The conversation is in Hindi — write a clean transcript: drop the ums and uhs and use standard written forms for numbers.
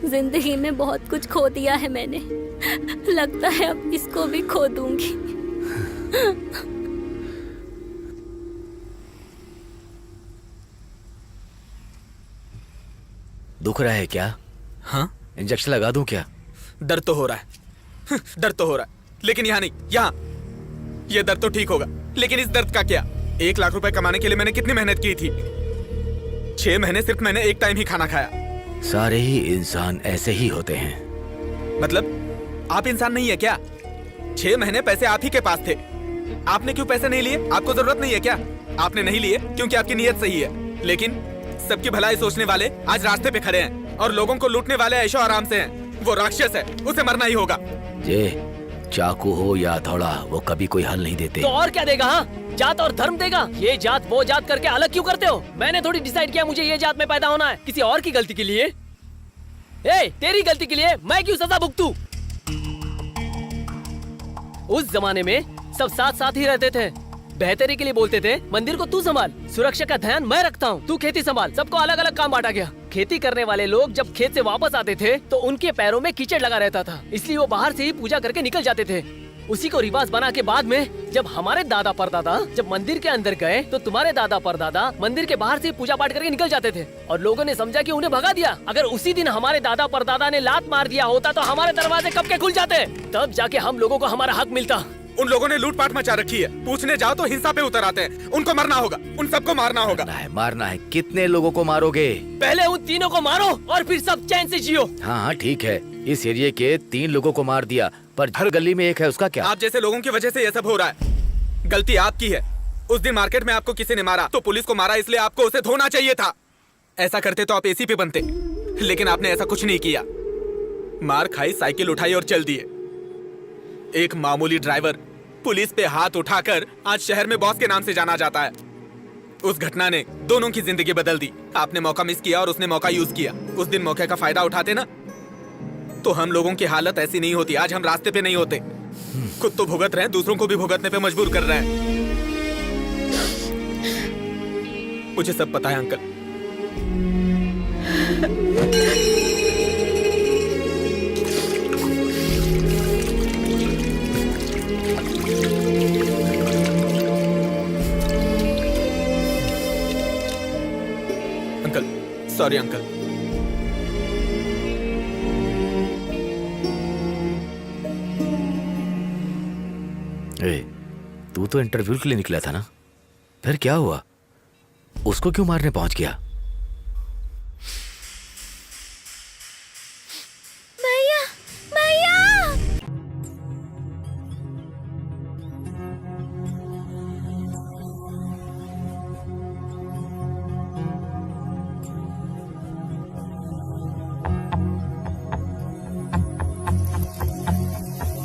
जिंदगी में बहुत कुछ खो दिया है मैंने, लगता है अब इसको भी खो दूंगी। दुख रहा है क्या? हाँ, इंजेक्शन लगा दूं क्या? दर्द तो हो रहा है। दर्द तो हो रहा है, लेकिन यहाँ नहीं, यहाँ। ये दर्द तो ठीक होगा, लेकिन इस दर्द का क्या? 1 लाख रुपए कमाने के लिए मैंने कितनी मेहनत की थी। 6 महीने सिर्फ मैंने एक टाइम ही खाना खाया। सारे ही इंसान ऐसे ही होते हैं। मतलब आप इंसान नहीं है क्या? 6 महीने पैसे आप ही के पास थे, आपने क्यों पैसे नहीं लिए? आपको जरूरत नहीं है क्या? आपने नहीं लिए क्योंकि आपकी नीयत सही है, लेकिन सबकी भलाई सोचने वाले आज रास्ते पे खड़े हैं और लोगों को लूटने वाले ऐशो आराम से हैं। वो राक्षस है, उसे मरना ही होगा। ये चाकू हो या हथौड़ा, वो कभी कोई हल नहीं देते। तो और क्या देगा? हाँ, जात और धर्म देगा। ये जात वो जात करके अलग क्यों करते हो? मैंने थोड़ी डिसाइड किया मुझे ये जात में पैदा होना है, किसी और की गलती के लिए। तेरी गलती के लिए मैं क्यों सजा भुगतूं? उस जमाने में सब साथ साथ ही रहते थे, बेहतरी के लिए बोलते थे। मंदिर को तू संभाल, सुरक्षा का ध्यान मैं रखता हूँ, तू खेती संभाल। सबको अलग अलग काम बांटा गया। खेती करने वाले लोग जब खेत से वापस आते थे तो उनके पैरों में कीचड़ लगा रहता था, इसलिए वो बाहर से ही पूजा करके निकल जाते थे। उसी को रिवाज बना के बाद में जब हमारे दादा परदादा जब मंदिर के अंदर गए तो तुम्हारे दादा परदादा मंदिर के बाहर से पूजा पाठ करके निकल जाते थे और लोगों ने समझा कि उन्हें भगा दिया। अगर उसी दिन हमारे दादा परदादा ने लात मार दिया होता तो हमारे दरवाजे कब के खुल जाते, तब जाके हम लोगों को हमारा हक मिलता। उन लोगों ने लूटपाट मचा रखी है, पूछने जाओ तो हिंसा पे उतर आते हैं। उनको मरना होगा, उन सबको मारना होगा। मारना है। कितने लोगों को मारोगे? पहले उन तीनों को मारो और फिर सब चैन से जियो। हाँ ठीक है, इस एरिया के 3 लोगों को मार दिया, पर हर गली में एक है, उसका क्या? आप जैसे लोगों की वजह से ये सब हो रहा है। गलती आपकी है। उस दिन मार्केट में आपको किसी ने मारा तो पुलिस को मारा, इसलिए आपको उसे धोना चाहिए था। ऐसा करते तो आप एसीपी बनते, लेकिन आपने ऐसा कुछ नहीं किया। मार खाई, साइकिल उठाई और चल दिए। एक मामूली ड्राइवर पुलिस पे हाथ उठाकर आज शहर में बॉस के नाम से जाना जाता है। उस घटना ने दोनों की जिंदगी बदल दी। आपने मौका मिस किया और उसने मौका यूज किया। उस दिन मौके का फायदा उठाते ना तो हम लोगों की हालत ऐसी नहीं होती। आज हम रास्ते पे नहीं होते। खुद तो भुगत रहे हैं, दूसरों को भी भुगतने पे मजबूर कर रहे हैं। मुझे सब पता है अंकल। Uncle, sorry uncle. तू तो इंटरव्यू के लिए निकला था ना, फिर क्या हुआ? उसको क्यों मारने पहुंच गया?